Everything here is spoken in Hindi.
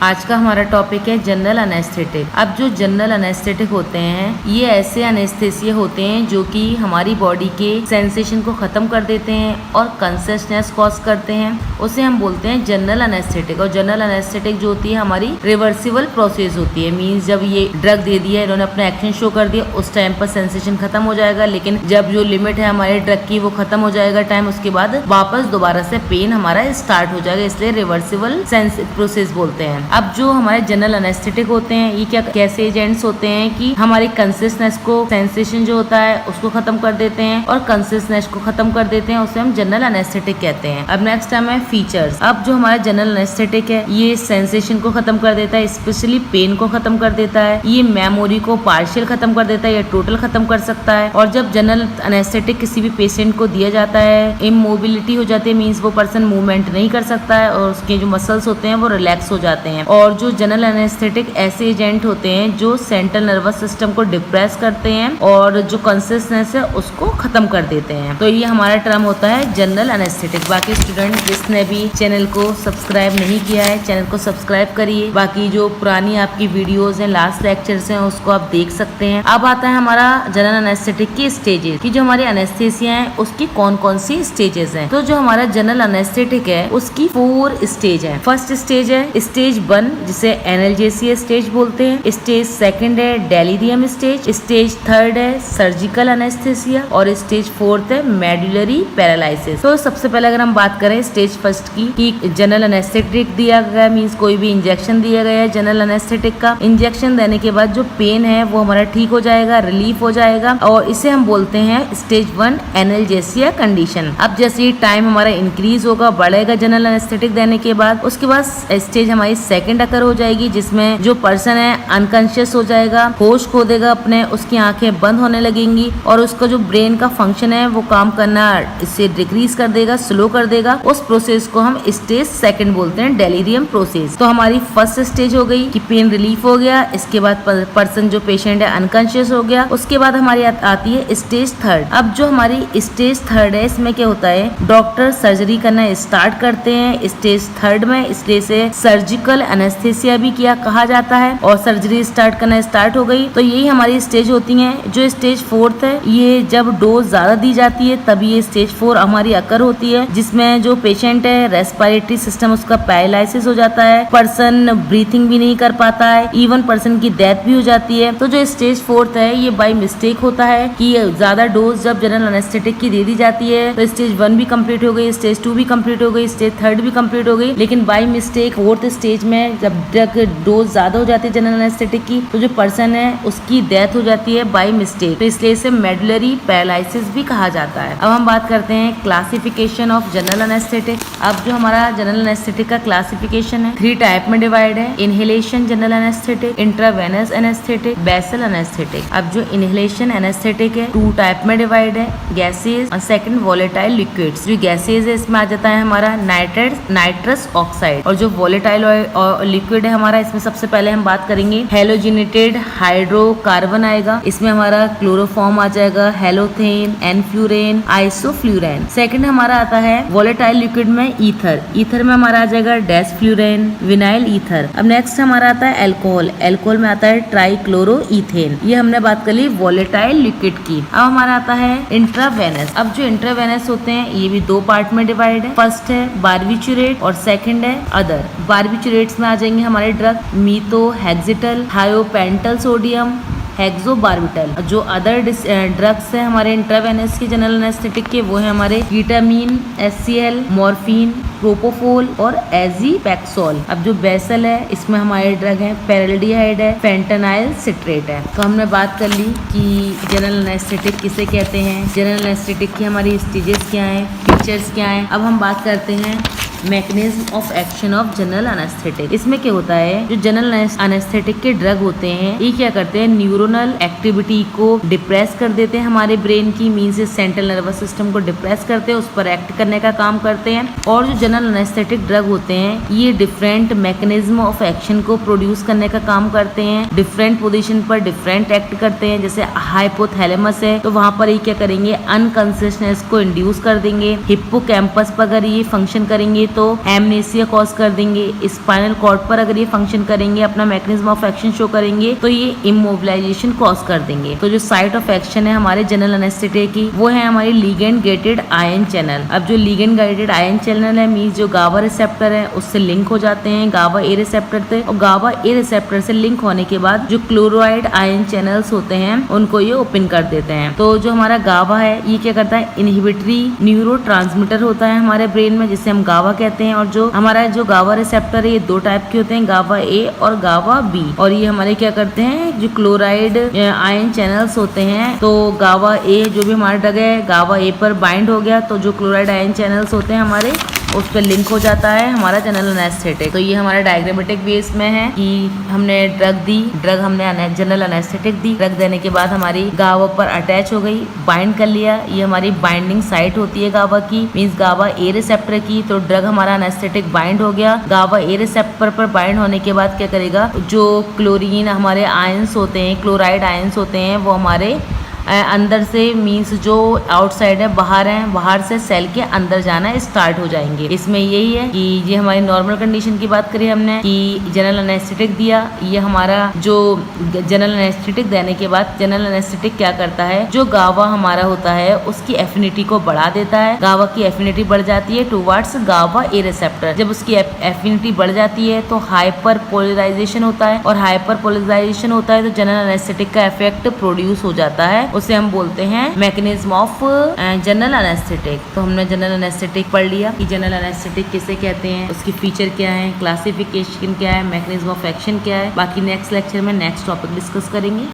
आज का हमारा टॉपिक है जनरल एनेस्थेटिक। अब जो जनरल एनेस्थेटिक होते हैं ये ऐसे एनेस्थेसिया होते हैं जो कि हमारी बॉडी के सेंसेशन को खत्म कर देते हैं और कॉन्शियसनेस कॉज करते हैं, उसे हम बोलते हैं जनरल एनेस्थेटिक। और जनरल एनेस्थेटिक जो होती है हमारी रिवर्सिबल प्रोसेस होती है। मींस जब ये ड्रग दे दिया, इन्होंने अपना एक्शन शो कर दिया, उस टाइम पर सेंसेशन खत्म हो जाएगा, लेकिन जब जो लिमिट है हमारे ड्रग की वो खत्म हो जाएगा टाइम, उसके बाद वापस दोबारा से पेन हमारा स्टार्ट हो जाएगा, इसलिए रिवर्सिबल प्रोसेस बोलते हैं। अब जो हमारे जनरल एनेस्थेटिक होते हैं ये क्या कैसे एजेंट्स होते हैं कि हमारी कॉन्शियसनेस को, सेंसेशन जो होता है उसको खत्म कर देते हैं और कॉन्शियसनेस को खत्म कर देते हैं, उसे हम जनरल एनेस्थेटिक कहते हैं। अब नेक्स्ट टाइम है फीचर्स। अब जो हमारा जनरल एनेस्थेटिक है ये सेंसेशन को खत्म कर देता है, स्पेशली पेन को खत्म कर देता है, ये मेमोरी को पार्शियल खत्म कर देता है या टोटल खत्म कर सकता है। और जब जनरल एनेस्थेटिक किसी भी पेशेंट को दिया जाता है, इमोबिलिटी हो जाती है, मीन्स वो पर्सन मूवमेंट नहीं कर सकता है और उसके जो मसल्स होते हैं वो रिलैक्स हो जाते हैं। और जो जनरल एनेस्थेटिक ऐसे एजेंट होते हैं जो सेंट्रल नर्वस सिस्टम को डिप्रेस करते हैं और जो कॉन्शियसनेस है उसको खत्म कर देते हैं। तो ये हमारा टर्म होता है जनरल एनेस्थेटिक। बाकी स्टूडेंट जिसने भी चैनल को सब्सक्राइब नहीं किया है चैनल को सब्सक्राइब करिए। बाकी जो पुरानी आपकी वीडियोस हैं, लास्ट लेक्चर्स हैं, उसको आप देख सकते हैं। अब आता है हमारा जनरल एनेस्थेटिक की स्टेजेस कि जो हमारे एनेस्थेसिया है उसकी कौन कौन सी स्टेजेस हैं। तो जो हमारा जनरल एनेस्थेटिक है उसकी 4 स्टेज है। फर्स्ट स्टेज है स्टेज 1 जिसे एनाल्जेसिया स्टेज बोलते हैं। स्टेज 2 है डेलीरियम स्टेज। स्टेज 3 है सर्जिकल एनेस्थेसिया और स्टेज 4 है मेडुलरी पैरालिसिस। तो सबसे पहले अगर हम बात करें स्टेज 1 की कि जनरल एनेस्थेटिक दिया गया, मींस कोई भी इंजेक्शन दिया गया है जनरल एनेस्थेटिक का, इंजेक्शन देने के बाद जो पेन है वो हमारा ठीक हो जाएगा, रिलीफ हो जाएगा और इसे हम बोलते हैं स्टेज 1 एनाल्जेसिया कंडीशन। अब जैसे टाइम हमारा इंक्रीज होगा, बढ़ेगा जनरल एनेस्थेटिक देने के बाद, उसके बाद स्टेज हमारी 2nd अकर हो जाएगी जिसमें जो पर्सन है अनकॉन्शियस हो जाएगा, होश खो देगा अपने, उसकी आंखें बंद होने लगेंगी और उसका जो ब्रेन का फंक्शन है वो काम करना इससे डिक्रीज कर देगा, स्लो कर देगा। उस प्रोसेस को हम स्टेज 2 बोलते हैं, डेलीरियम प्रोसेस। तो हमारी फर्स्ट स्टेज हो गई कि पेन रिलीफ हो गया, इसके बाद पर्सन जो पेशेंट है अनकॉन्शियस हो गया, उसके बाद हमारी आती है स्टेज 3। अब जो हमारी स्टेज 3 है इसमें क्या होता है, डॉक्टर सर्जरी करना स्टार्ट करते हैं स्टेज 3 में, इसलिए से सर्जिकल एनेस्थेसिया भी किया कहा जाता है और सर्जरी स्टार्ट करना स्टार्ट हो गई। तो यही हमारी स्टेज होती है। जो स्टेज 4 है ये जब डोज ज्यादा दी जाती है तब ये स्टेज 4 हमारी अकर होती है, जिसमें जो पेशेंट है रेस्पिरेटरी सिस्टम उसका पैरालिसिस हो जाता है, पर्सन ब्रीथिंग भी नहीं कर पाता है, इवन पर्सन की डेथ भी हो जाती है। तो जो स्टेज 4 है ये बाय मिस्टेक होता है कि ज्यादा डोज जब जनरल एनेस्थेटिक की दे दी जाती है तो स्टेज 1 भी कंप्लीट हो गई, स्टेज 2 भी कंप्लीट हो गई, स्टेज 3 भी कंप्लीट हो गई, लेकिन बाय मिस्टेक 4th स्टेज में जब ड्रग डोज ज्यादा हो जाती है जनरल एनेस्थेटिक की तो जो पर्सन है उसकी डेथ हो जाती है बाय मिस्टेक, तो इसलिए इसे मेडुलरी पैरालिसिस भी कहा जाता है। अब हम बात करते हैं क्लासिफिकेशन ऑफ जनरल एनेस्थेटिक। अब जो हमारा जनरल एनेस्थेटिक का क्लासिफिकेशन है 3 टाइप में डिवाइड है, inhalation general anaesthetic, intravenous anaesthetic, basal anaesthetic. अब जो इनहेलेशन एनेस्थेटिक है 2 टाइप में डिवाइड है, गैसेज और सेकंड वोलेटाइल लिक्विड्स। जो गैसेज है इसमें आ जाता है हमारा नाइट्रस ऑक्साइड और जो वोलेटाइल लिक्विड है हमारा इसमें सबसे पहले हम बात करेंगे हेलोजिनेटेड हाइड्रोकार्बन आएगा, इसमें हमारा क्लोरोफॉर्म आ जाएगा, हेलोथेन, एनफ्लूरेन, आइसोफ्लूरेन। सेकंड हमारा आता है वोलेटाइल लिक्विड में ईथर में हमारा आ जाएगा डेस्फ्लूरेन, विनाइल ईथर। अब नेक्स्ट हमारा आता है एल्कोहल में आता है ट्राइक्लोरोईथेन। ये हमने बात कर ली वोलेटाइल लिक्विड की। अब हमारा आता है इंट्रावेनस। अब जो इंट्रावेनस होते हैं ये भी 2 पार्ट में डिवाइड है, फर्स्ट है बारबिचुरेट और सेकंड है अदर। बारबिचुरेट्स में आ जाएंगे हमारे ड्रग मीथो हेक्सिटल, थायोपेंटल सोडियम, हेक्सोबार्बिटल। जो अदर ड्रग्स है हमारे इंट्रावेनस के जनरल एनेस्थेटिक के वो है हमारे कीटामीन, HCl, मॉर्फिन, प्रोपोफोल और एजीपैक्सोल। अब जो बेसल है इसमें हमारे ड्रग है पैराल्डिहाइड है, फेंटेनाइल सिट्रेट है। तो हमने बात कर ली कि जनरल एनेस्थेटिक किसे कहते हैं, जनरल एनेस्थेटिक की हमारी स्टेजेस क्या हैं, फीचर्स क्या हैं। अब हम बात करते हैं mechanism of action of general anaesthetic. इसमें क्या होता है, जो जनरल एनेस्थेटिक के ड्रग होते हैं ये क्या करते हैं, न्यूरोनल एक्टिविटी को डिप्रेस कर देते हैं, हमारे ब्रेन की मीन से सेंट्रल नर्वस सिस्टम को डिप्रेस करते हैं, उस पर एक्ट करने का काम करते हैं। और जो जनरल एनेस्थेटिक ड्रग होते हैं ये डिफरेंट मैकेनिज्म ऑफ एक्शन को प्रोड्यूस करने का काम करते हैं, डिफरेंट पोजीशन पर डिफरेंट एक्ट करते हैं। जैसे हाइपोथैलेमस है तो वहां पर ये क्या करेंगे, अनकॉन्शियसनेस को इंड्यूस कर देंगे। हिप्पोकैम्पस पर अगर ये फंक्शन करेंगे तो एमनेसिया कॉज कर देंगे। स्पाइनल कॉर्ड पर अगर ये फंक्शन करेंगे, अपना मैकेनिज्म ऑफ एक्शन शो करेंगे, तो ये इमोबिलाइजेशन कॉज कर देंगे। तो जो साइट ऑफ एक्शन है हमारे जनरल एनेस्थेटिक की, वो है हमारी लिगेंड गेटेड आयन चैनल। अब जो लिगेंड गेटेड आयन चैनल है मींस जो गाबा रिसेप्टर है उससे लिंक हो जाते हैं गाबा ए रिसेप्टर से, और गाबा ए रिसेप्टर से लिंक होने के बाद जो क्लोराइड आयन चैनल्स होते हैं उनको ये ओपन कर देते हैं। तो जो हमारा गाबा है ये क्या करता है, इनहिबिटरी न्यूरोट्रांसमीटर होता है हमारे ब्रेन में, जिसे हम गाबा कहते हैं। और जो हमारा जो गाबा रिसेप्टर है ये दो टाइप के होते हैं, गाबा ए और गाबा बी। और ये हमारे क्या करते हैं, जो क्लोराइड आयन चैनल्स होते हैं, तो गाबा ए जो भी हमारा ड्रग है गाबा ए पर बाइंड हो गया, तो जो क्लोराइड आयन चैनल्स होते हैं हमारे उस पर लिंक हो जाता है हमारा जनरल एनेस्थेटिक। तो ये हमारा डायग्रामेटिक बेस में है कि हमने ड्रग हमने जनरल एनेस्थेटिक दी, ड्रग देने के बाद हमारी गाबा पर अटैच हो गई, बाइंड कर लिया। ये हमारी बाइंडिंग साइट होती है गाबा की, मींस गाबा ए रिसेप्टर की। तो ड्रग हमारा एनेस्थेटिक बाइंड हो गया, गाबा ए रिसेप्टर पर बाइंड होने के बाद क्या करेगा, जो क्लोरीन हमारे आयंस होते हैं, क्लोराइड आयंस होते हैं, वो हमारे अंदर से मींस जो आउटसाइड है, बाहर से सेल के अंदर जाना स्टार्ट हो जाएंगे। इसमें यही है कि ये हमारी नॉर्मल कंडीशन की बात करें हमने कि जनरल एनेस्थेटिक दिया, ये हमारा जो जनरल एनेस्थेटिक देने के बाद जनरल एनेस्थेटिक क्या करता है, जो गाबा हमारा होता है उसकी एफिनिटी को बढ़ा देता है। गाबा की एफिनिटी बढ़ जाती है टुवर्ड्स गाबा ए रिसेप्टर। जब उसकी एफिनिटी बढ़ जाती है तो हाइपर पोलराइजेशन होता है, और हाइपर पोलराइजेशन होता है तो जनरल एनेस्थेटिक का इफेक्ट प्रोड्यूस हो जाता है, उसे हम बोलते हैं मैकेनिज्म ऑफ जनरल एनेस्थेटिक। तो हमने जनरल एनेस्थेटिक पढ़ लिया कि जनरल एनेस्थेटिक किसे कहते हैं, उसकी फीचर क्या है, क्लासिफिकेशन क्या है, मैकेनिज्म ऑफ एक्शन क्या है। बाकी नेक्स्ट लेक्चर में नेक्स्ट टॉपिक डिस्कस करेंगे।